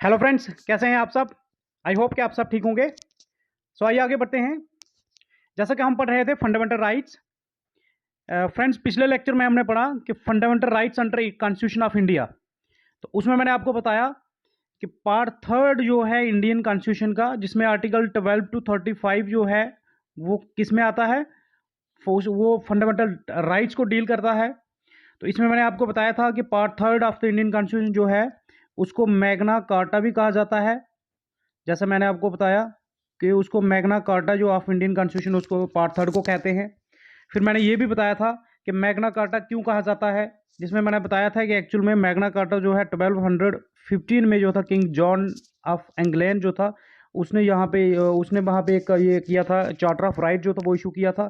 Hello friends, कैसे हैं आप सब। आई होप कि आप सब ठीक होंगे। सो आइए आगे बढ़ते हैं। जैसा कि हम पढ़ रहे थे फंडामेंटल राइट्स। फ्रेंड्स, पिछले लेक्चर में हमने पढ़ा कि fundamental rights under constitution of India. तो उसमें मैंने आपको बताया कि पार्ट थर्ड जो है इंडियन कॉन्स्टिट्यूशन का, जिसमें आर्टिकल 12 to 35 जो है वो किस में आता है, वो फंडामेंटल राइट्स को डील करता है। तो इसमें मैंने आपको बताया था कि part third of the Indian constitution जो है उसको मैग्ना कार्टा भी कहा जाता है। जैसा मैंने आपको बताया कि उसको मैग्ना कार्टा जो ऑफ इंडियन कॉन्स्टिट्यूशन उसको पार्ट थर्ड को कहते हैं। फिर मैंने ये भी बताया था कि मैग्ना कार्टा क्यों कहा जाता है, जिसमें मैंने बताया था कि एक्चुअल में मैग्ना कार्टा जो है 1215 में जो था किंग जॉन ऑफ इंग्लैंड जो था उसने यहाँ पे उसने वहाँ पे एक ये किया था, चार्टर ऑफ राइट जो था वो इशू किया था।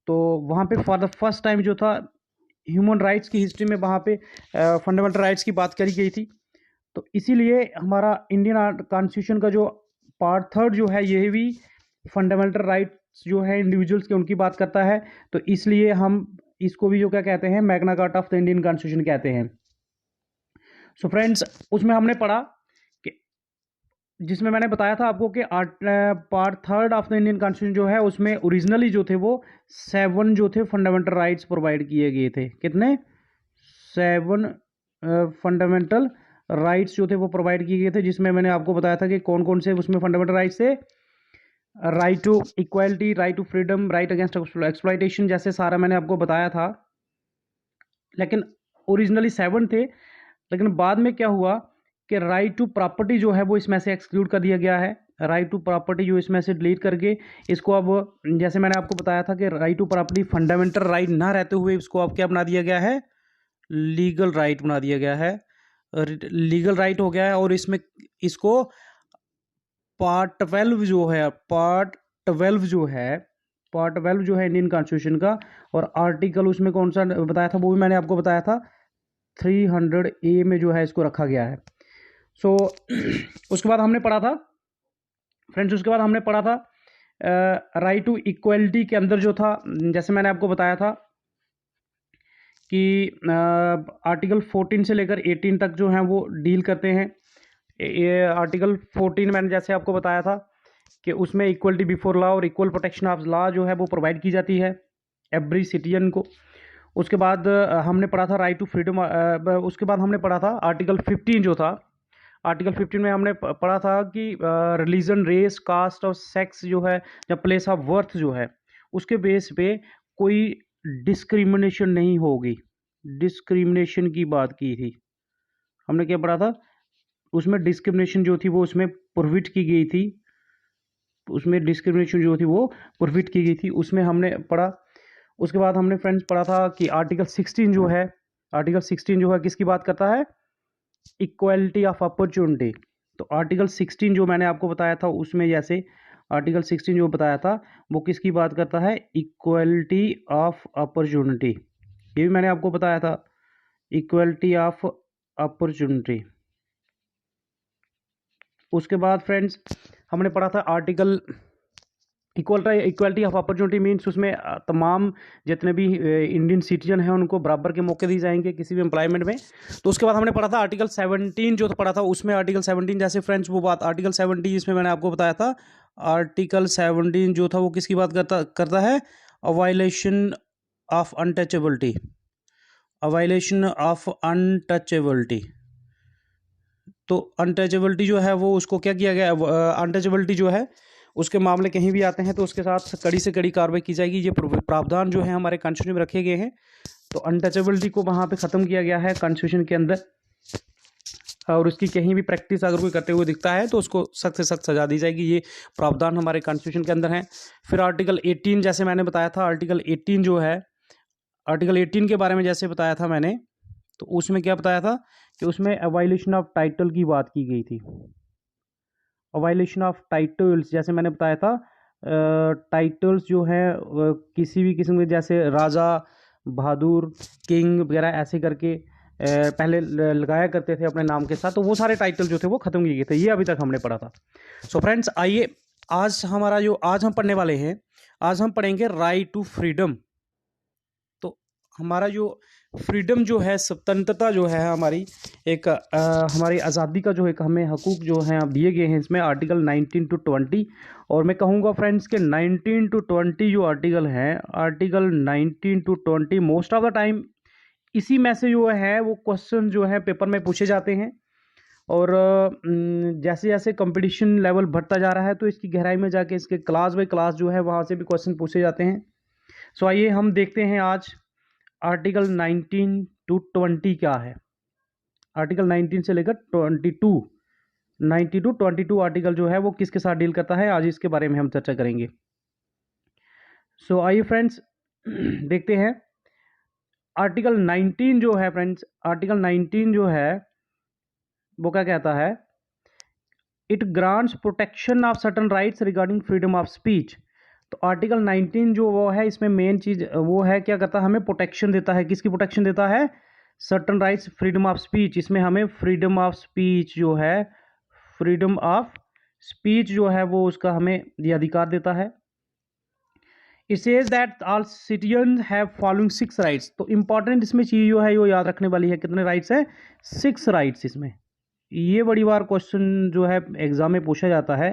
तो वहाँ पे फॉर द फर्स्ट टाइम जो था ह्यूमन राइट्स की हिस्ट्री में वहाँ पे फंडामेंटल राइट्स की बात करी गई थी। तो इसीलिए हमारा इंडियन कॉन्स्टिट्यूशन का जो पार्ट थर्ड जो है ये भी फंडामेंटल राइट्स जो है इंडिविजुअल्स के उनकी बात करता है। तो इसलिए हम इसको भी जो क्या कहते हैं, Magna carta of the Indian constitution कहते हैं। सो फ्रेंड्स, उसमें हमने पढ़ा कि जिसमें मैंने बताया था आपको कि part third of the Indian constitution जो है उसमें ओरिजिनली जो थे वो 7 जो थे फंडामेंटल राइट्स प्रोवाइड किए गए थे। कितने? 7 फंडामेंटल राइट्स जो थे वो प्रोवाइड किए गए थे, जिसमें मैंने आपको बताया था कि कौन कौन से उसमें फंडामेंटल राइट्स थे। Right to equality, right to freedom, right against exploitation, जैसे सारा मैंने आपको बताया था। लेकिन ओरिजिनली 7 थे, लेकिन बाद में क्या हुआ कि राइट टू प्रॉपर्टी जो है वो इसमें से एक्सक्लूड कर दिया गया है। राइट टू प्रॉपर्टी जो इसमें से डिलीट करके इसको अब, जैसे मैंने आपको बताया था कि right to property fundamental right ना रहते हुए इसको अब क्या बना दिया गया है, लीगल राइट बना दिया गया है। लीगल राइट हो गया है। और इसमें इसको पार्ट 12 जो है, पार्ट 12 जो है इंडियन कॉन्स्टिट्यूशन का, और आर्टिकल उसमें कौन सा बताया था वो भी मैंने आपको बताया था, 300A में जो है इसको रखा गया है। सो उसके बाद हमने पढ़ा था फ्रेंड्स, उसके बाद हमने पढ़ा था राइट टू इक्वलिटी के अंदर जो था, जैसे मैंने आपको बताया था कि आर्टिकल 14 से लेकर 18 तक जो हैं वो डील करते हैं। ये आर्टिकल 14 मैंने जैसे आपको बताया था कि उसमें इक्वलिटी बिफोर लॉ और इक्वल प्रोटेक्शन ऑफ लॉ जो है वो प्रोवाइड की जाती है एवरी सिटीजन को। उसके बाद हमने पढ़ा था राइट टू फ्रीडम। उसके बाद हमने पढ़ा था आर्टिकल 15 जो था। आर्टिकल 15 में हमने पढ़ा था कि रिलीजन, रेस, कास्ट और सेक्स जो है या प्लेस ऑफ वर्थ जो है उसके बेस पे कोई डिस्क्रिमिनेशन नहीं होगी। डिस्क्रिमिनेशन की बात की थी हमने। क्या पढ़ा था उसमें? डिस्क्रिमिनेशन जो थी वो उसमें प्रोहिबिट की गई थी। उसमें डिस्क्रिमिनेशन जो थी वो प्रोहिबिट की गई थी, उसमें हमने पढ़ा। उसके बाद हमने फ्रेंड्स पढ़ा था कि आर्टिकल 16 जो है, आर्टिकल 16 जो है किसकी बात करता है? Equality of opportunity. तो आर्टिकल 16 जो मैंने आपको बताया था उसमें, जैसे आर्टिकल 16 जो बताया था वो किसकी बात करता है? Equality of opportunity. ये भी मैंने आपको बताया था, इक्वालिटी ऑफ अपॉर्चुनिटी। उसके बाद फ्रेंड्स हमने पढ़ा था article equality of opportunity means उसमें तमाम जितने भी इंडियन सिटीजन हैं उनको बराबर के मौके दिए जाएंगे किसी भी एम्प्लॉयमेंट में। तो उसके बाद हमने पढ़ा था आर्टिकल 17 जो पढ़ा था उसमें, आर्टिकल 17 जैसे फ्रेंड्स वो बात आर्टिकल 17 जिसमें मैंने आपको बताया था, आर्टिकल 17 जो था वो किसकी बात करता है? Violation of untouchability, violation of untouchability. तो अनटचेबिलिटी जो है वो उसको क्या किया गया, अनटचेबिलिटी जो है उसके मामले कहीं भी आते हैं तो उसके साथ कड़ी से कड़ी कार्रवाई की जाएगी। ये प्रावधान जो है हमारे कॉन्स्टिट्यूशन में रखे गए हैं। तो अनटचेबिलिटी को वहाँ पे ख़त्म किया गया है कॉन्स्टिट्यूशन के अंदर, और उसकी कहीं भी प्रैक्टिस अगर कोई करते हुए दिखता है तो उसको सख्त से सख्त सजा दी जाएगी। ये प्रावधान हमारे कॉन्स्टिट्यूशन के अंदर हैं। फिर आर्टिकल 18 जैसे मैंने बताया था, आर्टिकल 18 जो है, आर्टिकल 18 के बारे में जैसे बताया था मैंने, तो उसमें क्या बताया था कि उसमें वायलेशन ऑफ टाइटल की बात की गई थी। वायलेशन ऑफ टाइटल्स, जैसे मैंने बताया था टाइटल्स जो है किसी भी किस्म के, जैसे राजा, बहादुर, किंग वगैरह ऐसे करके पहले लगाया करते थे अपने नाम के साथ, तो वो सारे टाइटल जो थे वो ख़त्म किए गए थे। ये अभी तक हमने पढ़ा था। सो फ्रेंड्स, आइए आज हमारा जो आज हम पढ़ने वाले हैं, आज हम पढ़ेंगे राइट टू फ्रीडम। तो हमारा जो फ्रीडम जो है, स्वतंत्रता जो है हमारी, एक हमारी आज़ादी का जो एक हमें हकूक़ जो हैं अब दिए गए हैं इसमें आर्टिकल 19 टू 20। और मैं कहूँगा फ्रेंड्स कि 19 टू 20 जो आर्टिकल हैं, article 19 to 20 most of the time इसी में से जो है वो क्वेश्चन जो है पेपर में पूछे जाते हैं। और जैसे जैसे कंपटीशन लेवल बढ़ता जा रहा है तो इसकी गहराई में जाके इसके क्लास बाय क्लास जो है वहाँ से भी क्वेश्चन पूछे जाते हैं। सो आइए हम देखते हैं आज आर्टिकल 19 टू 20 क्या है। आर्टिकल 19 से लेकर 22, 90 टू 22 आर्टिकल जो है वो किसके साथ डील करता है, आज इसके बारे में हम चर्चा करेंगे। सो आइए फ्रेंड्स देखते हैं आर्टिकल 19 जो है फ्रेंड्स, आर्टिकल 19 जो है वो क्या कहता है, it grants protection of certain rights regarding freedom of speech. तो आर्टिकल 19 जो वो है इसमें मेन चीज़ वो है क्या करता है, हमें प्रोटेक्शन देता है। किसकी प्रोटेक्शन देता है, certain rights, freedom of speech. इसमें हमें फ्रीडम ऑफ स्पीच जो है, फ्रीडम ऑफ स्पीच जो है वो उसका हमें ये अधिकार देता है। It says that all citizen have following 6 rights. तो इंपॉर्टेंट इसमें चीज़ जो है वो याद रखने वाली है, कितने राइट्स है, 6 राइट्स। इसमें ये बड़ी बार क्वेश्चन जो है एग्जाम में पूछा जाता है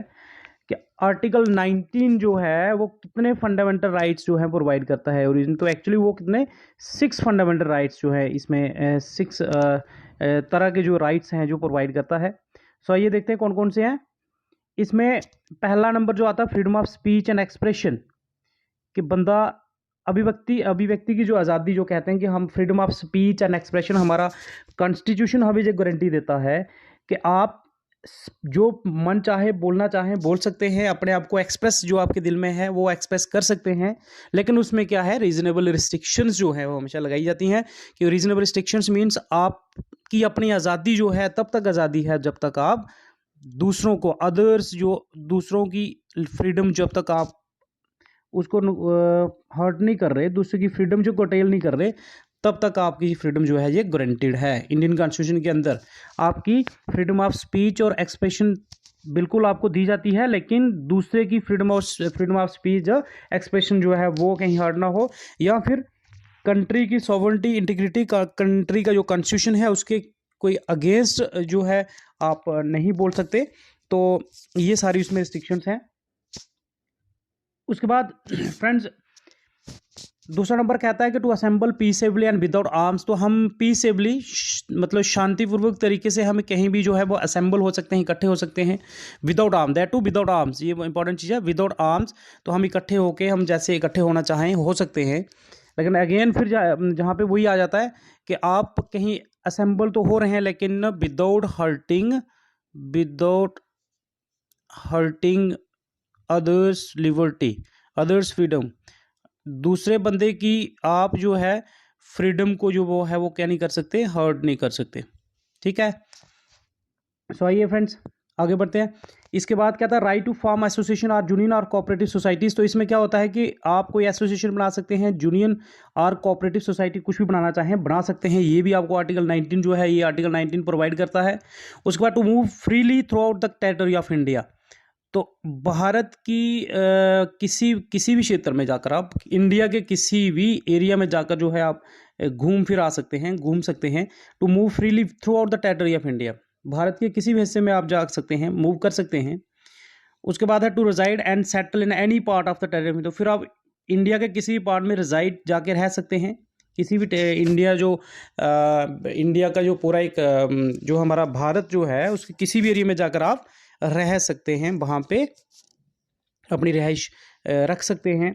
कि आर्टिकल 19 जो है वो कितने फंडामेंटल राइट्स जो है प्रोवाइड करता है ओरिजिन। तो एक्चुअली वो कितने 6 फंडामेंटल राइट्स जो है इसमें 6 तरह के जो राइट्स हैं जो प्रोवाइड करता है। सो ये देखते हैं कौन कौन से हैं। इसमें पहला नंबर जो आता है freedom of speech and expression, कि बंदा अभिव्यक्ति की जो आज़ादी जो कहते हैं कि हम freedom of speech and expression, हमारा कॉन्स्टिट्यूशन हमें जो गारंटी देता है कि आप जो मन चाहे बोलना चाहें बोल सकते हैं, अपने आप को एक्सप्रेस जो आपके दिल में है वो एक्सप्रेस कर सकते हैं। लेकिन उसमें क्या है, रीजनेबल रिस्ट्रिक्शंस जो है वो हमेशा लगाई जाती हैं। कि रीजनेबल रिस्ट्रिक्शंस मीन्स आपकी अपनी आज़ादी जो है तब तक आज़ादी है जब तक आप दूसरों को, अदर्स जो दूसरों की फ्रीडम, जब तक आप उसको हर्ट नहीं कर रहे, दूसरे की फ्रीडम जो कर्टेल नहीं कर रहे, तब तक आपकी फ्रीडम जो है ये गारंटीड है। इंडियन कॉन्स्टिट्यूशन के अंदर आपकी फ्रीडम ऑफ स्पीच और एक्सप्रेशन बिल्कुल आपको दी जाती है, लेकिन दूसरे की फ्रीडम ऑफ स्पीच एक्सप्रेशन जो है वो कहीं हर्ट ना हो, या फिर कंट्री की सॉवरेनिटी इंटीग्रिटी का, कंट्री का जो कॉन्स्टिट्यूशन है उसके कोई अगेंस्ट जो है आप नहीं बोल सकते। तो ये सारी उसमें रिस्ट्रिक्शंस हैं। उसके बाद फ्रेंड्स दूसरा नंबर कहता है कि to assemble peaceably and without arms. तो हम पीसएबली मतलब शांतिपूर्वक तरीके से हम कहीं भी जो है वो असेंबल हो सकते हैं, इकट्ठे हो सकते हैं। Without arm, that too without arms, ये इंपॉर्टेंट चीज़ है। विदाउट आर्म्स तो हम इकट्ठे होके हम जैसे इकट्ठे होना चाहें हो सकते हैं। लेकिन अगेन फिर जहाँ पे वही आ जाता है कि आप कहीं असेंबल तो हो रहे हैं लेकिन without hurting others liberty, others freedom, दूसरे बंदे की आप जो है फ्रीडम को जो वो है वो क्या नहीं कर सकते, हर्ट नहीं कर सकते। ठीक है। सो आइए फ्रेंड्स आगे बढ़ते हैं। इसके बाद क्या था, राइट टू फॉर्म एसोसिएशन और यूनियन और कोऑपरेटिव सोसाइटीज़। तो इसमें क्या होता है कि आप कोई एसोसिएशन बना सकते हैं, यूनियन और कोऑपरेटिव सोसाइटी कुछ भी बनाना चाहें बना सकते हैं। ये भी आपको आर्टिकल 19 जो है ये आर्टिकल 19 प्रोवाइड करता है। उसके बाद to move freely throughout the territory of India. तो भारत की किसी भी क्षेत्र में जाकर, आप इंडिया के किसी भी एरिया में जाकर जो है आप घूम फिर आ सकते हैं, घूम सकते हैं। To move freely throughout the territory of India, Bharat के किसी भी हिस्से में आप जा सकते हैं, मूव कर सकते हैं। उसके बाद है to reside and settle in any part of the territory. तो फिर आप इंडिया के किसी भी पार्ट में रिजाइड जाके रह सकते हैं, किसी भी इंडिया का जो पूरा एक जो हमारा भारत जो है उसके किसी भी एरिया में जाकर आप रह सकते हैं, वहाँ पे अपनी रिहाइश रख सकते हैं।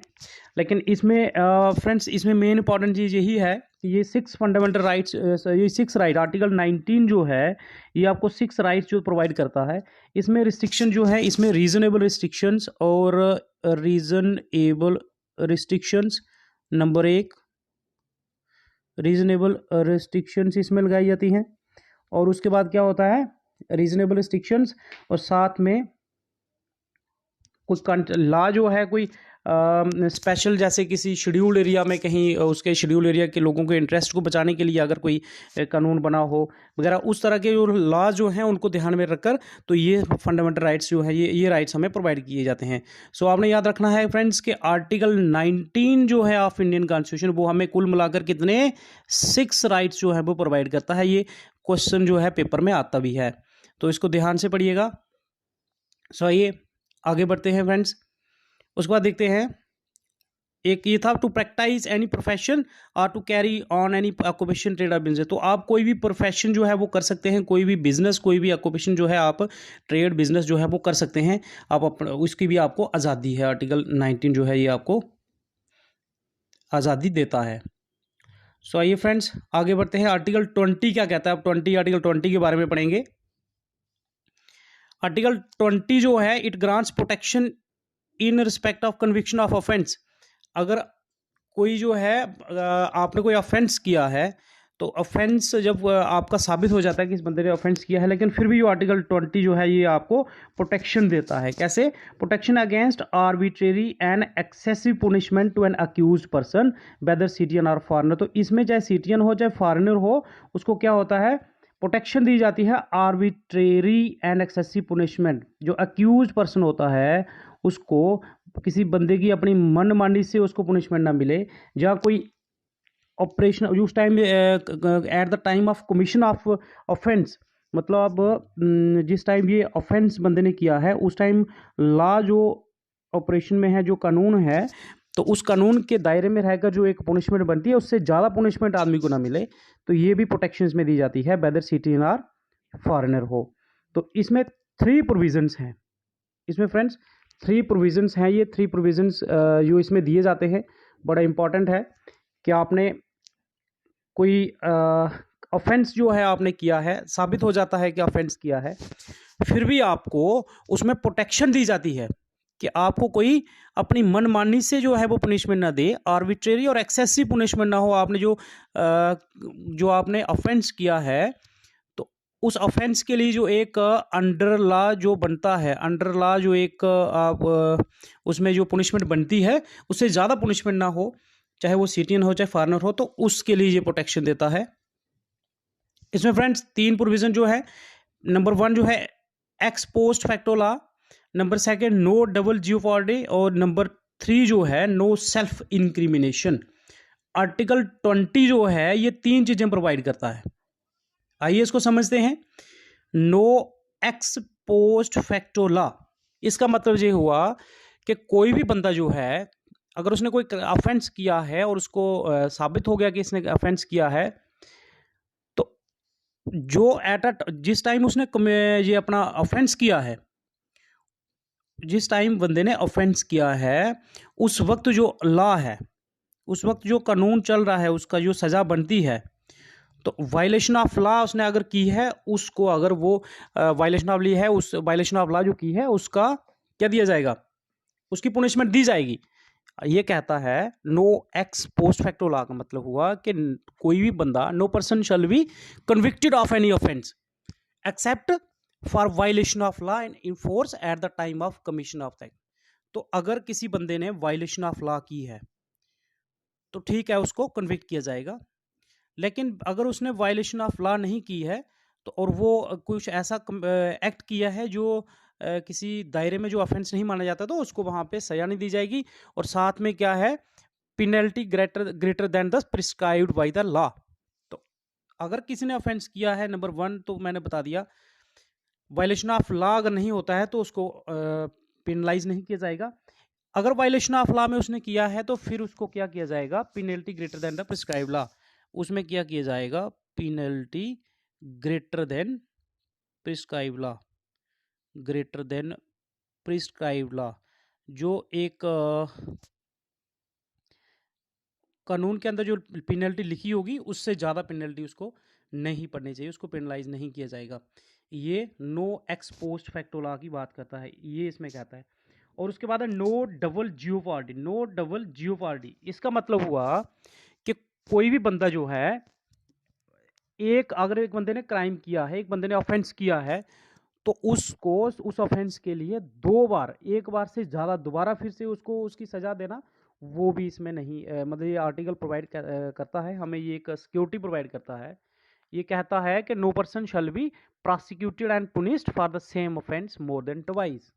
लेकिन इसमें फ्रेंड्स इसमें मेन इंपॉर्टेंट चीज़ यही है कि ये 6 फंडामेंटल राइट्स, ये 6 राइट आर्टिकल 19 जो है ये आपको 6 राइट्स जो प्रोवाइड करता है। इसमें रिस्ट्रिक्शन जो है, इसमें रीजनेबल रिस्ट्रिक्शंस और reasonable restrictions, number 1 reasonable restrictions इसमें लगाई जाती हैं। और उसके बाद क्या होता है, रीजनेबल रिस्ट्रिक्शंस और साथ में कुछ लॉ जो है, कोई स्पेशल जैसे किसी शेड्यूल्ड एरिया में कहीं उसके शेड्यूल्ड एरिया के लोगों के इंटरेस्ट को बचाने के लिए अगर कोई कानून बना हो वगैरह, उस तरह के जो लॉ जो हैं उनको ध्यान में रखकर तो ये फंडामेंटल राइट्स जो है ये राइट्स हमें प्रोवाइड किए जाते हैं। सो आपने याद रखना है फ्रेंड्स कि आर्टिकल 19 जो है ऑफ इंडियन कॉन्स्टिट्यूशन वो हमें कुल मिलाकर कितने 6 राइट्स जो है वो प्रोवाइड करता है। ये क्वेश्चन जो है पेपर में आता भी है, तो इसको ध्यान से पढ़िएगा। सो आइए आगे बढ़ते हैं फ्रेंड्स। उसके बाद देखते हैं, एक ये था टू प्रैक्टिस एनी प्रोफेशन और to carry on any occupation trade और बिजनेस। तो आप कोई भी प्रोफेशन जो है वो कर सकते हैं, कोई भी बिजनेस कोई भी ऑक्यूपेशन जो है आप ट्रेड बिजनेस जो है वो कर सकते हैं। आप उसकी भी आपको आज़ादी है। आर्टिकल 19 जो है ये आपको आज़ादी देता है। सो आइए फ्रेंड्स आगे बढ़ते हैं। आर्टिकल 20 क्या कहता है? आप आर्टिकल 20 के बारे में पढ़ेंगे। आर्टिकल 20 जो है it grants protection in respect of conviction of offence. अगर कोई जो है आपने कोई ऑफेंस किया है तो ऑफेंस जब आपका साबित हो जाता है कि इस बंदे ने ऑफेंस किया है, लेकिन फिर भी जो आर्टिकल 20 जो है ये आपको प्रोटेक्शन देता है। कैसे? Protection against arbitrary and excessive punishment to an accused person whether citizen और फॉरेनर। तो इसमें चाहे सिटिजन हो चाहे फॉरेनर हो, उसको क्या होता है? प्रोटेक्शन दी जाती है। आर्बिट्रेरी एंड एक्सेसिव पुनिशमेंट, जो अक्यूज पर्सन होता है उसको किसी बंदे की अपनी मनमानी से उसको पुनिशमेंट ना मिले, जहाँ कोई ऑपरेशन उस time eight the time of commission of offence, मतलब जिस टाइम ये ऑफेंस बंदे ने किया है उस टाइम लॉ जो ऑपरेशन में है, जो कानून है, तो उस कानून के दायरे में रहकर जो एक पुनिशमेंट बनती है उससे ज़्यादा पुनिशमेंट आदमी को ना मिले, तो ये भी प्रोटेक्शंस में दी जाती है वेदर सिटीजन और फॉरेनर हो। तो इसमें 3 प्रोविजंस हैं। इसमें फ्रेंड्स 3 प्रोविजंस हैं। ये 3 प्रोविजंस जो इसमें दिए जाते हैं बड़ा इंपॉर्टेंट है कि आपने कोई ऑफेंस जो है आपने किया है, साबित हो जाता है कि ऑफेंस किया है, फिर भी आपको उसमें प्रोटेक्शन दी जाती है कि आपको कोई अपनी मनमानी से जो है वो पनिशमेंट ना दे, आर्बिट्रेरी और एक्सेसिव पनिशमेंट ना हो। आपने जो आपने ऑफेंस किया है तो उस ऑफेंस के लिए जो एक अंडर लॉ जो बनता है, अंडर लॉ जो एक आप उसमें जो पनिशमेंट बनती है उससे ज़्यादा पनिशमेंट ना हो, चाहे वो सिटीजन हो चाहे फॉरेनर हो, तो उसके लिए ये प्रोटेक्शन देता है। इसमें फ्रेंड्स 3 प्रोविजन जो है, नंबर 1 जो है ex post facto law, number 2 no double jeopardy, और नंबर 3 जो है नो सेल्फ इंक्रिमिनेशन। आर्टिकल 20 जो है ये 3 चीजें प्रोवाइड करता है। आइए इसको समझते हैं। No ex post facto law, इसका मतलब ये हुआ कि कोई भी बंदा जो है अगर उसने कोई ऑफेंस किया है और उसको साबित हो गया कि इसने ऑफेंस किया है, तो जो जिस टाइम उसने ये अपना ऑफेंस किया है, जिस टाइम बंदे ने ऑफेंस किया है उस वक्त जो लॉ है, उस वक्त जो कानून चल रहा है, उसका जो सज़ा बनती है, तो वायलेशन ऑफ लॉ उसने अगर की है, उसको अगर वो वायलेशन ऑफ लॉ है, उस वायलेशन ऑफ लॉ जो की है उसका क्या दिया जाएगा? उसकी पुनिशमेंट दी जाएगी। ये कहता है no ex post facto law का मतलब हुआ कि कोई भी बंदा, no person shall be convicted of any offence except for violation of law and in force at the time of commission of the act. तो अगर किसी बंदे ने वायलेशन ऑफ लॉ की है तो ठीक है, उसको कन्विक्ट किया जाएगा। लेकिन अगर उसने वायलेशन ऑफ लॉ नहीं की है तो और वो कुछ ऐसा एक्ट किया है जो किसी दायरे में जो ऑफेंस नहीं माना जाता, तो उसको वहाँ पे सजा नहीं दी जाएगी। और साथ में क्या है, penalty greater than the prescribed bye the law. तो अगर किसी ने ऑफेंस किया है, नंबर 1 तो मैंने बता दिया, वायलेशन ऑफ लॉ अगर नहीं होता है तो उसको पेनलाइज नहीं किया जाएगा। अगर वायलेशन ऑफ लॉ में उसने किया है तो फिर उसको क्या किया जाएगा? Penalty greater than the prescribed law, उसमें क्या किया जाएगा? Penalty greater than prescribed law, greater than prescribed law, जो एक कानून के अंदर जो पेनल्टी लिखी होगी उससे ज़्यादा पेनल्टी उसको नहीं पड़नी चाहिए, उसको पेनलाइज नहीं किया जाएगा। ये no ex post facto law की बात करता है, ये इसमें कहता है। और उसके बाद है no double jeopardy. No double jeopardy इसका मतलब हुआ कि कोई भी बंदा जो है, अगर एक बंदे ने क्राइम किया है, एक बंदे ने ऑफेंस किया है, तो उसको उस ऑफेंस के लिए 2 बार, एक बार से ज़्यादा दोबारा फिर से उसको उसकी सज़ा देना, वो भी इसमें नहीं मतलब ये आर्टिकल प्रोवाइड करता है हमें, ये एक सिक्योरिटी प्रोवाइड करता है। ये कहता है कि no person shall be prosecuted and punished for the same offence more than twice.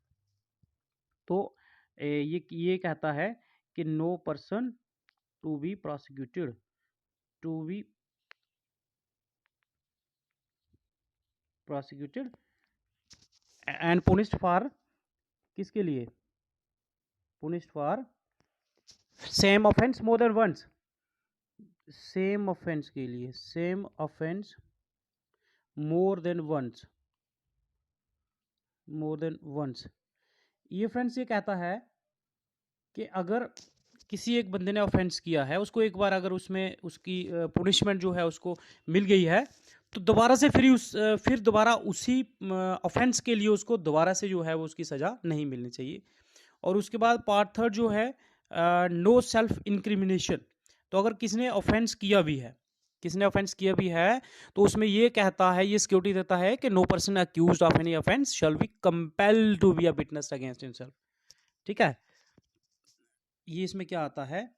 तो ये कहता है कि no person to be prosecuted, to be prosecuted and punished for, किसके लिए, punished for same offence more than once, same offence के लिए, same offence more than once, more than once. ये फ्रेंड्स ये कहता है कि अगर किसी एक बंदे ने ऑफेंस किया है, उसको एक बार अगर उसमें उसकी पुनिशमेंट जो है उसको मिल गई है, तो दोबारा से फिर दोबारा उसी ऑफेंस के लिए उसको दोबारा से जो है वो उसकी सज़ा नहीं मिलनी चाहिए। और उसके बाद पार्ट थर्ड जो है नो सेल्फ इंक्रिमिनेशन। तो अगर किसने ऑफेंस किया भी है, किसने ऑफेंस किया भी है, तो उसमें ये कहता है, ये सिक्योरिटी देता है कि no person accused of any offence shall be compelled to be a witness against himself. ठीक है, ये इसमें क्या आता है,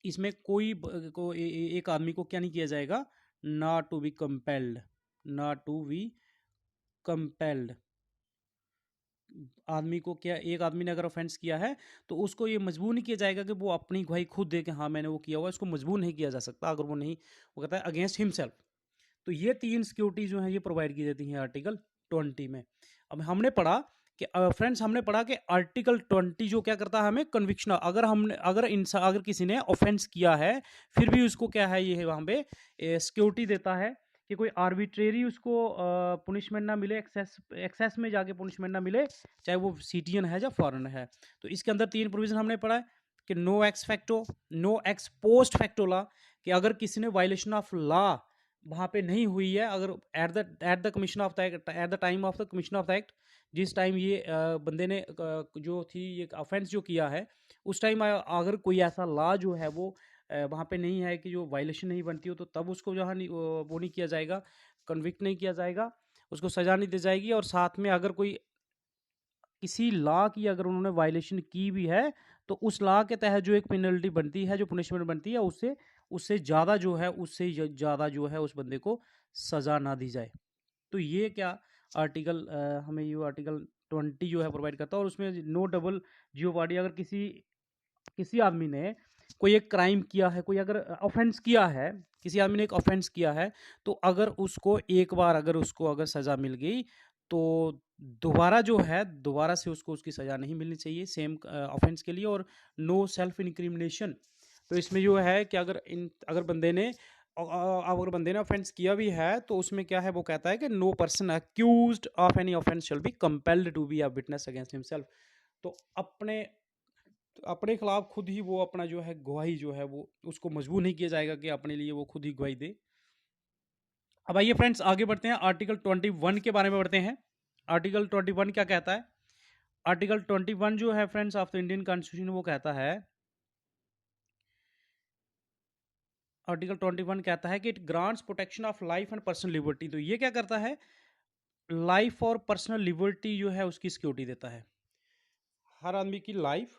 इसमें एक आदमी को क्या नहीं किया जाएगा, not to be compelled, not to be compelled. आदमी को क्या, एक आदमी ने अगर ऑफेंस किया है तो उसको ये मजबूर नहीं किया जाएगा कि वो अपनी गवाही खुद दे कि हाँ मैंने वो किया हुआ, इसको मजबूर नहीं किया जा सकता अगर वो नहीं, वो कहता है अगेंस्ट हिमसेल्फ। तो ये 3 सिक्योरिटी जो है ये प्रोवाइड की जाती हैं आर्टिकल 20 में। अब हमने पढ़ा कि फ्रेंड्स, हमने पढ़ा कि आर्टिकल 20 जो क्या करता है, हमें कन्विक्शन, अगर किसी ने ऑफेंस किया है फिर भी उसको क्या है, ये वहाँ पे सिक्योरिटी देता है कि कोई आर्बिट्रेरी उसको पुनिशमेंट ना मिले, एक्सेस में जाके पुनिशमेंट ना मिले, चाहे वो सिटीजन है या फॉरेन है। तो इसके अंदर 3 प्रोविजन हमने पढ़ा है कि no ex facto, no ex post facto law, कि अगर किसी ने वायलेशन ऑफ लॉ वहाँ पे नहीं हुई है, अगर at the commission of the act, eight the time of the commission of the act, जिस टाइम ये बंदे ने जो थी ये ऑफेंस जो किया है, उस टाइम अगर कोई ऐसा लॉ जो है वो वहाँ पे नहीं है कि जो वायलेशन नहीं बनती हो, तो तब उसको जहाँ नहीं वो नहीं किया जाएगा, कन्विक्ट नहीं किया जाएगा, उसको सज़ा नहीं दी जाएगी। और साथ में अगर कोई किसी लॉ की अगर उन्होंने वायलेशन की भी है, तो उस लॉ के तहत जो एक पेनल्टी बनती है, जो पुनिशमेंट बनती है, उससे उससे ज़्यादा जो है, उससे ज़्यादा जो है उस बंदे को सज़ा ना दी जाए। तो ये क्या आर्टिकल हमें ये आर्टिकल 20 जो है प्रोवाइड करता है। और उसमें नो डबल जियोपार्डी, अगर किसी आदमी ने कोई एक क्राइम किया है, कोई अगर ऑफेंस किया है, किसी आदमी ने एक ऑफेंस किया है, तो अगर उसको एक बार अगर सज़ा मिल गई, तो दोबारा जो है दोबारा से उसको उसकी सज़ा नहीं मिलनी चाहिए सेम ऑफेंस के लिए। और नो सेल्फ इंक्रिमिनेशन। तो इसमें जो है कि अगर बंदे ने ऑफेंस किया भी है, तो उसमें क्या है, वो कहता है कि no person accused of any offence shall be compelled to be a witness against himself. तो अपने खिलाफ खुद ही वो अपना जो है गवाही जो है वो उसको मजबूर नहीं किया जाएगा कि अपने लिए वो खुद ही गवाही दे। अब आइए फ्रेंड्स आगे बढ़ते हैं, आर्टिकल 21 के बारे में बढ़ते हैं। आर्टिकल 21 क्या कहता है? आर्टिकल 21 जो है friends of the Indian constitution, वो कहता है, आर्टिकल 21 कहता है कि it grants protection of life and personal liberty. तो ये क्या करता है, लाइफ और पर्सनल लिबर्टी जो है उसकी सिक्योरिटी देता है। हर आदमी की लाइफ,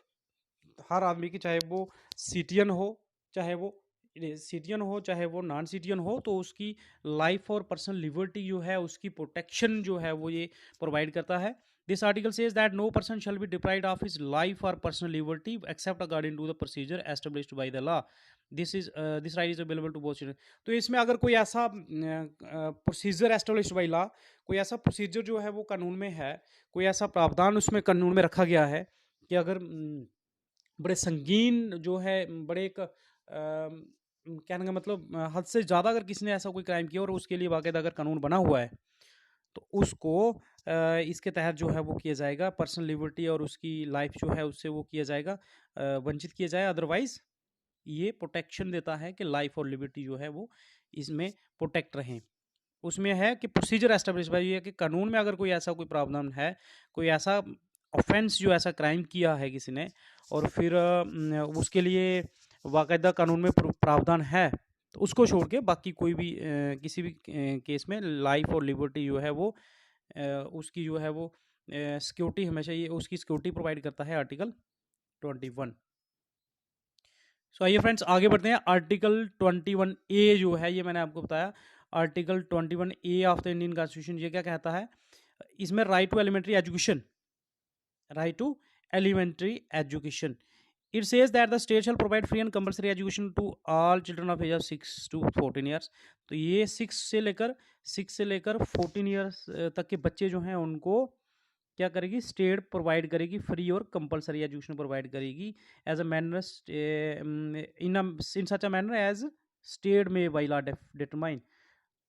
हर आदमी की, चाहे वो सिटीजन हो, चाहे वो चाहे वो नॉन सिटीजन हो, तो उसकी लाइफ और पर्सनल लिबर्टी जो है उसकी प्रोटेक्शन जो है वो ये प्रोवाइड करता है। This article says that no person shall be deprived of his life और personal liberty except according to the procedure established by the law. This right is available to both children. तो इसमें अगर कोई ऐसा procedure established by law, कोई ऐसा procedure जो है वो कानून में है, कोई ऐसा प्रावधान उसमें कानून में रखा गया है कि अगर बड़े संगीन जो है, बड़े एक कहने का मतलब हद से ज़्यादा अगर किसी ने ऐसा कोई क्राइम किया और उसके लिए बाकायदा अगर कानून बना हुआ है, तो उसको इसके तहत जो है वो किया जाएगा, पर्सनल लिबर्टी और उसकी लाइफ जो है उससे वो किया जाएगा, वंचित किया जाए। अदरवाइज ये प्रोटेक्शन देता है कि लाइफ और लिबर्टी जो है वो इसमें प्रोटेक्ट रहें। उसमें है कि प्रोसीजर एस्टेब्लिश बाय, ये कि कानून में अगर कोई ऐसा कोई प्रावधान है, कोई ऐसा ऑफेंस जो ऐसा क्राइम किया है किसी ने, और फिर उसके लिए बाकायदा कानून में प्रावधान है, तो उसको छोड़ के बाकी कोई भी किसी भी केस में लाइफ और लिबर्टी जो है वो उसकी जो है वो सिक्योरिटी हमेशा ये उसकी सिक्योरिटी प्रोवाइड करता है आर्टिकल 21। सो आइए फ्रेंड्स आगे बढ़ते हैं। आर्टिकल 21A जो है ये मैंने आपको बताया, article 21A of the Indian constitution ये क्या कहता है, इसमें right to elementary education, right to elementary education, it says that the state shall provide free and compulsory education to all children of age of 6 to 14 years. तो ये 6 से लेकर 14 years तक के बच्चे जो हैं उनको क्या करेगी, स्टेट प्रोवाइड करेगी, फ्री और कंपलसरी एजुकेशन प्रोवाइड करेगी as a manner in such a manner as state में बाई लॉ डिटरमाइन।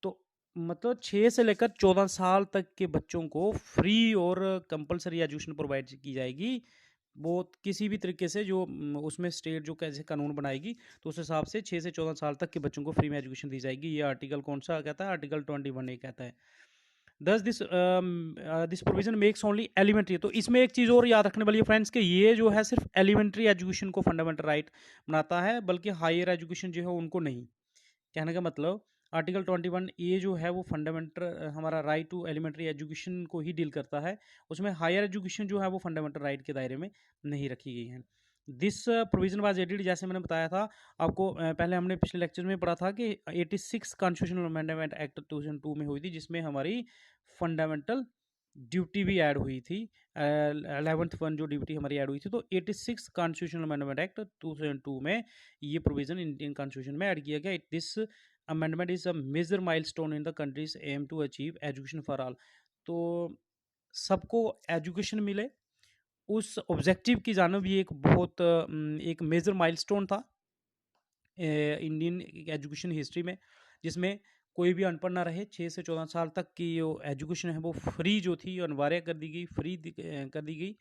तो मतलब 6 से लेकर 14 साल तक के बच्चों को फ्री और कंपलसरी एजुकेशन प्रोवाइड की जाएगी, वो किसी भी तरीके से जो उसमें स्टेट जो कैसे कानून बनाएगी तो उस हिसाब से 6 से 14 साल तक के बच्चों को फ्री में एजुकेशन दी जाएगी। ये आर्टिकल कौन सा कहता है, आर्टिकल 21A कहता है। This this provision makes only elementary. तो इसमें एक चीज़ और याद रखने वाली है फ्रेंड्स कि ये जो है सिर्फ एलिमेंट्री एजुकेशन को फंडामेंटल राइट बनाता है, बल्कि हायर एजुकेशन जो है उनको नहीं। कहने का मतलब आर्टिकल 21A जो है वो फंडामेंटल हमारा राइट टू एलिमेंट्री एजुकेशन को ही डील करता है, उसमें हायर एजुकेशन जो है वो फंडामेंटल राइट के दायरे में नहीं रखी गई है। दिस प्रोविजन वाज एडिड, जैसे मैंने बताया था आपको पहले हमने पिछले लेक्चर में पढ़ा था कि 86 कॉन्स्टिट्यूशनल अमेंडमेंट एक्ट 2002 में हुई थी, जिसमें हमारी फंडामेंटल ड्यूटी भी ऐड हुई थी, 11th वन जो ड्यूटी हमारी ऐड हुई थी। तो 86 कॉन्स्टिट्यूशनल अमेंडमेंट एक्ट 2002 में ये प्रोविजन इंडियन कॉन्स्टिट्यूशन में ऐड किया गया। This amendment is a major milestone in the country's aim to achieve education for all. तो सबको एजुकेशन मिले, उस ऑब्जेक्टिव की जानब ये एक बहुत एक मेजर माइलस्टोन था इंडियन एजुकेशन हिस्ट्री में, जिसमें कोई भी अनपढ़ ना रहे। 6 से 14 साल तक की जो एजुकेशन है वो फ्री जो थी अनिवार्य कर दी गई, फ्री कर दी गई।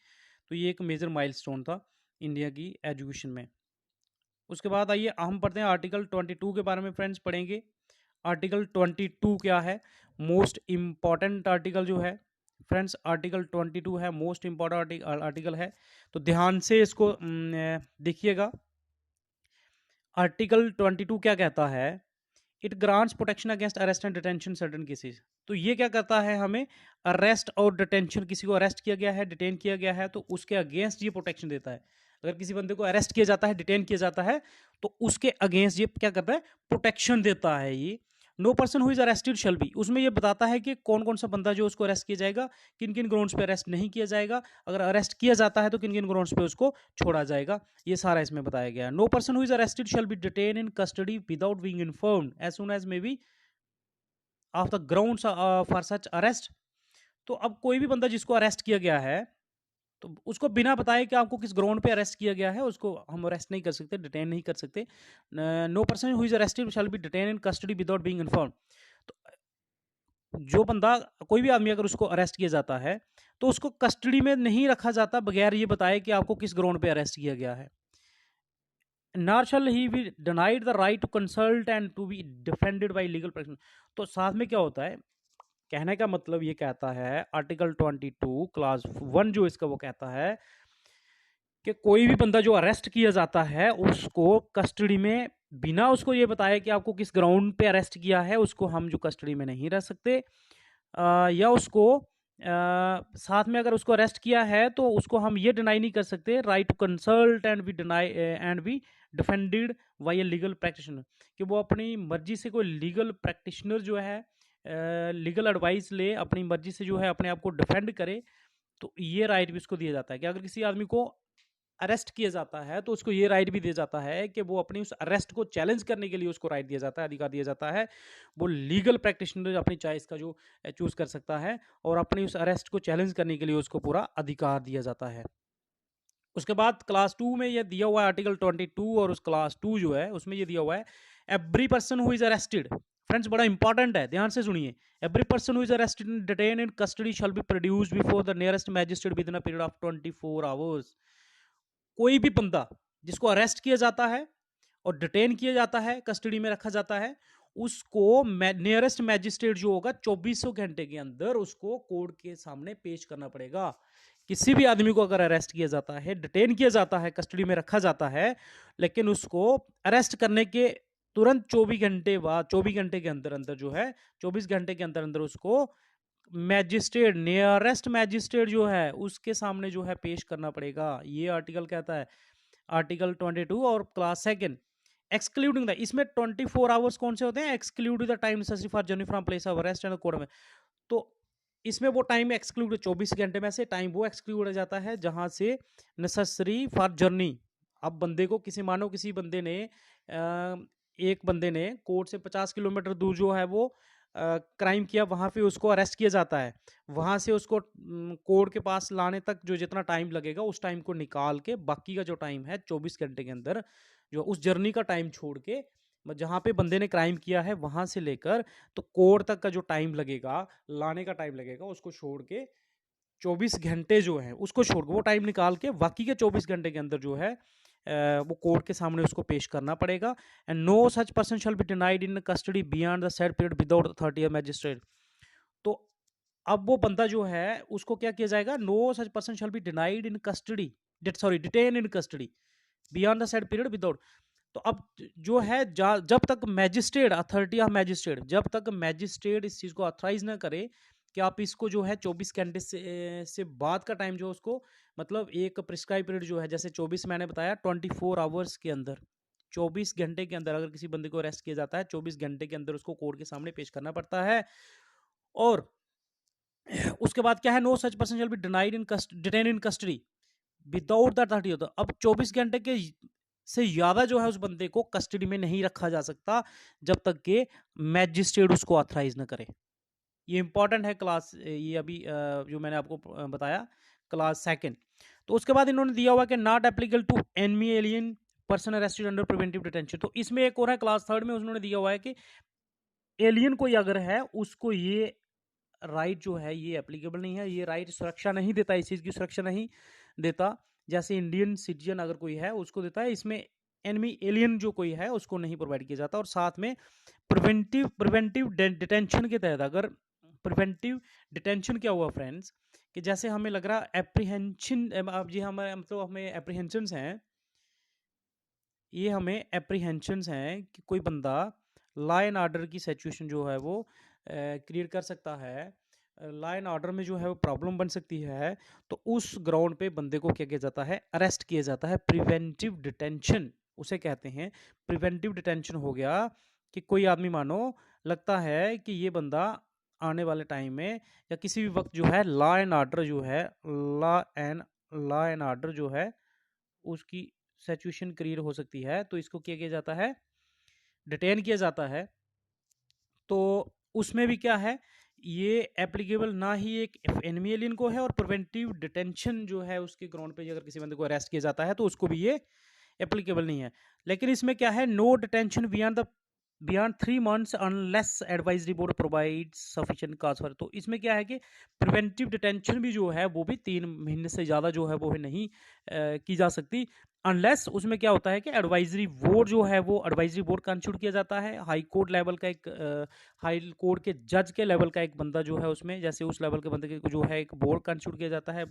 तो ये एक मेजर माइलस्टोन था इंडिया की एजुकेशन में। उसके बाद आइए हम पढ़ते हैं आर्टिकल 22 के बारे में फ्रेंड्स पढ़ेंगे। आर्टिकल 22 क्या है, मोस्ट इम्पॉर्टेंट आर्टिकल जो है फ्रेंड्स, आर्टिकल 22 है, मोस्ट इम्पॉर्टेंट आर्टिकल है। तो ध्यान से इसको देखिएगा। आर्टिकल 22 क्या कहता है, it grants protection against arrest and detention certain cases. तो ये क्या करता है, हमें अरेस्ट और डिटेंशन, किसी को अरेस्ट किया गया है, डिटेन किया गया है, तो उसके अगेंस्ट ये प्रोटेक्शन देता है। अगर किसी बंदे को अरेस्ट किया जाता है, डिटेन किया जाता है, तो उसके अगेंस्ट ये क्या करता है, प्रोटेक्शन देता है। ये no person who is arrested shall be, उसमें ये बताता है कि कौन कौन सा बंदा जो उसको अरेस्ट किया जाएगा, किन किन ग्राउंड्स पे अरेस्ट नहीं किया जाएगा, अगर अरेस्ट किया जाता है तो किन किन ग्राउंड्स पे उसको छोड़ा जाएगा, ये सारा इसमें बताया गया है। No person who is arrested shall be detain in custody without being informed as soon as may be of the grounds for such arrest. तो अब कोई भी बंदा जिसको अरेस्ट किया गया है, तो उसको बिना बताए कि आपको किस ग्राउंड पे अरेस्ट किया गया है, उसको हम अरेस्ट नहीं कर सकते, डिटेन नहीं कर सकते। No person who is arrested shall be detain in custody without being informed. तो जो बंदा, कोई भी आदमी अगर उसको अरेस्ट किया जाता है तो उसको कस्टडी में नहीं रखा जाता बगैर ये बताए कि आपको किस ग्राउंड पे अरेस्ट किया गया है। Nor shall he be denied the right to consult and to be defended by legal practice. तो साथ में क्या होता है, कहने का मतलब ये कहता है आर्टिकल 22 क्लास 1 जो इसका वो कहता है कि कोई भी बंदा जो अरेस्ट किया जाता है उसको कस्टडी में बिना उसको ये बताया कि आपको किस ग्राउंड पे अरेस्ट किया है, उसको हम जो कस्टडी में नहीं रह सकते। या उसको साथ में अगर उसको अरेस्ट किया है तो उसको हम ये डिनाई नहीं कर सकते, right to consult and be deny and be defended by a legal practitioner, कि वो अपनी मर्जी से कोई लीगल प्रैक्टिशनर जो है लीगल एडवाइस ले, अपनी मर्जी से जो है अपने आप को डिफेंड करे। तो ये राइट भी उसको दिया जाता है कि अगर किसी आदमी को अरेस्ट किया जाता है तो उसको ये राइट भी दिया जाता है कि वो अपनी उस अरेस्ट को चैलेंज करने के लिए उसको राइट दिया जाता है, अधिकार दिया जाता है। वो लीगल प्रैक्टिशनर अपनी चॉइस का जो चूज कर सकता है और अपनी उस अरेस्ट को चैलेंज करने के लिए उसको पूरा अधिकार दिया जाता है। उसके बाद क्लास 2 में ये दिया हुआ है आर्टिकल 22, और उस क्लास 2 जो है उसमें ये दिया हुआ है every person who is arrested. Friends बड़ा इंपॉर्टेंट है, ध्यान से सुनिए। Every person who is arrested and detain in custody shall be produced before the nearest magistrate with in a period of 24 hours. कोई भी बंदा जिसको अरेस्ट किया जाता है और डिटेन किया जाता है, कस्टडी में रखा जाता है, उसको नियरेस्ट मैजिस्ट्रेट जो होगा 24 घंटे के अंदर उसको कोर्ट के सामने पेश करना पड़ेगा। किसी भी आदमी को अगर अरेस्ट किया जाता है, डिटेन किया जाता है, कस्टडी में रखा जाता है, लेकिन उसको अरेस्ट करने के तुरंत 24 घंटे बाद, 24 घंटे के अंदर अंदर जो है, 24 घंटे के अंदर अंदर उसको मैजिस्ट्रेट, नियरेस्ट मैजिस्ट्रेट जो है उसके सामने जो है पेश करना पड़ेगा, ये आर्टिकल कहता है, आर्टिकल 22 और क्लास सेकंड। एक्सक्लूडिंग द, इसमें 24 आवर्स कौन से होते हैं, excluding the time necessary for journey from place of arrest and court में। तो इसमें वो टाइम एक्सक्लूड, 24 घंटे में से टाइम वो एक्सक्लूड हो जाता है जहां से नेसेसरी फॉर जर्नी। अब बंदे को किसी, मानो किसी बंदे ने एक बंदे ने कोर्ट से 50 किलोमीटर दूर जो है वो क्राइम किया, वहां पे उसको अरेस्ट किया जाता है, वहां से उसको कोर्ट के पास लाने तक जो जितना टाइम लगेगा उस टाइम को निकाल के बाकी का जो टाइम है 24 घंटे के अंदर, जो उस जर्नी का टाइम छोड़ के जहां पे बंदे ने क्राइम किया है वहां से लेकर तो कोर्ट तक का जो टाइम लगेगा, लाने का टाइम लगेगा, उसको छोड़ के 24 घंटे जो है उसको छोड़ के वो टाइम निकाल के बाकी के 24 घंटे के अंदर जो है वो कोर्ट के सामने उसको पेश करना पड़ेगा। And no such person shall be denied in custody beyond the said period without authority of magistrate. तो अब वो बंदा जो है उसको क्या किया जाएगा, no such person shall be denied in custody, sorry detain in custody beyond the said period without. तो अब जो है जब तक मैजिस्ट्रेट, अथॉरिटी ऑफ मैजिस्ट्रेट, जब तक मैजिस्ट्रेट इस चीज को ऑथराइज ना करे कि आप इसको जो है 24 घंटे से बाद का टाइम जो उसको, मतलब एक प्रिस्क्राइब पीरियड जो है, जैसे 24 मैंने बताया 24 आवर्स के अंदर, 24 घंटे के अंदर अगर किसी बंदे को अरेस्ट किया जाता है 24 घंटे के अंदर उसको कोर्ट के सामने पेश करना पड़ता है। और उसके बाद क्या है, no such person shall be denied in detain in custody without the authority. अब 24 घंटे के से ज्यादा जो है उस बंदे को कस्टडी में नहीं रखा जा सकता जब तक कि मैजिस्ट्रेट उसको ऑथराइज ना करे। ये इंपॉर्टेंट है क्लास, ये अभी जो मैंने आपको बताया क्लास सेकंड। तो उसके बाद इन्होंने दिया हुआ कि not applicable to enemy alien person arrested under preventive detention. तो इसमें एक और है क्लास थर्ड में, उन्होंने दिया हुआ है कि एलियन कोई अगर है उसको ये राइट जो है ये एप्लीकेबल नहीं है, ये राइट सुरक्षा नहीं देता, इस चीज की सुरक्षा नहीं देता। जैसे इंडियन सिटीजन अगर कोई है उसको देता है, इसमें एनिमी एलियन जो कोई है उसको नहीं प्रोवाइड किया जाता। और साथ में प्रिवेंटिव डिटेंशन के तहत, अगर प्रिवेंटिव डिटेंशन क्या हुआ फ्रेंड्स, कि जैसे हमें लग रहा एप्रीहेंशन, अब जी हमारे मतलब हमें एप्रीहेंशंस हैं, ये हमें एप्रीहेंशंस हैं कि कोई बंदा लॉ एंड ऑर्डर की सिचुएशन जो है वो क्रिएट कर सकता है, लॉ एंड ऑर्डर में जो है वो प्रॉब्लम बन सकती है, तो उस ग्राउंड पे बंदे को क्या किया जाता है, अरेस्ट किया जाता है। प्रिवेंटिव डिटेंशन उसे कहते हैं। प्रिवेंटिव डिटेंशन हो गया कि कोई आदमी मानो लगता है कि ये बंदा आने वाले टाइम में या किसी भी वक्त जो है लॉ एंड ऑर्डर जो है, लॉ एंड ऑर्डर जो है उसकी सिचुएशन क्रिएट हो सकती है, तो इसको क्या किया जाता है, डिटेन किया जाता है। तो उसमें भी क्या है, ये एप्लीकेबल ना ही एक एनिमी एलियन को है, और प्रिवेंटिव डिटेंशन जो है उसके ग्राउंड पे अगर किसी बंदे को अरेस्ट किया जाता है तो उसको भी ये एप्लीकेबल नहीं है। लेकिन इसमें क्या है, no detention beyond 3 months unless advisory board provide sufficient cause for. तो इसमें क्या है कि प्रिवेंटिव डिटेंशन भी जो है वो भी 3 महीने से ज़्यादा जो है वो नहीं की जा सकती, अनलेस उसमें क्या होता है कि एडवाइजरी बोर्ड जो है वो एडवाइजरी बोर्ड कंस्टिट्यूट किया जाता है, हाई कोर्ट लेवल का एक हाई कोर्ट के जज के लेवल का एक बंदा जो है उसमें, जैसे उस लेवल के बंदे के जो है एक बोर्ड कंस्टिट्यूट किया जाता है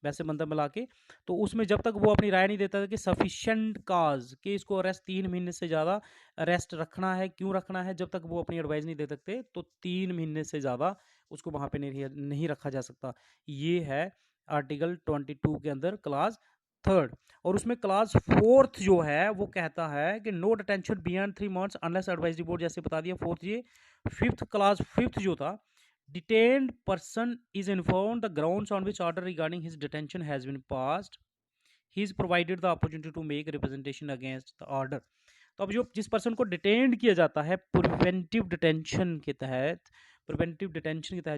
वैसे बंदा मिला के। तो उसमें जब तक वो अपनी राय नहीं देता कि सफिशिएंट काज कि इसको अरेस्ट 3 महीने से ज़्यादा अरेस्ट रखना है, क्यों रखना है, जब तक वो अपनी एडवाइस नहीं दे सकते तो 3 महीने से ज़्यादा उसको वहाँ पे नहीं रखा जा सकता। ये है आर्टिकल 22 के अंदर क्लास थर्ड। और उसमें क्लास फोर्थ जो है वो कहता है कि no detention beyond 3 months unless advisory board, जैसे बता दिया फोर्थ। ये फिफ्थ, क्लास फिफ्थ जो था, detained person is informed the grounds on which order regarding his detention has been passed, he is provided the opportunity to make representation against the order. तो अब जो जिस पर्सन को detained किया जाता है प्रिवेंटिव डिटेंशन के तहत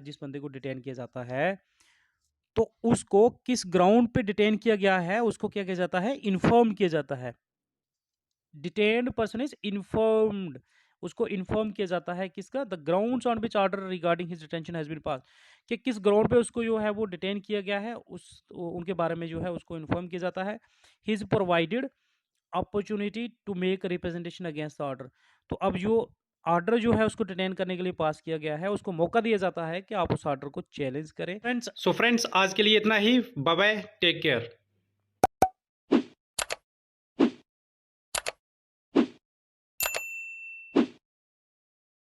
जिस बंदे को डिटेन किया जाता है, तो उसको किस ग्राउंड पे डिटेन किया गया है उसको क्या किया जाता है, इन्फॉर्म किया जाता है। डिटेन्ड पर्सन इज इन्फॉर्म्ड, उसको इन्फॉर्म किया जाता है किसका, the grounds on which order regarding his detention has been pass, कि किस ग्राउंड पे उसको जो है वो डिटेन किया गया है, उनके बारे में जो है उसको इन्फॉर्म किया जाता है। He is provided opportunity to make representation against the order. तो अब जो ऑर्डर जो है उसको डिटेन करने के लिए पास किया गया है उसको मौका दिया जाता है कि आप उस ऑर्डर को चैलेंज करें। फ्रेंड्स, सो फ्रेंड्स आज के लिए इतना ही, बाय बाय, टेक केयर।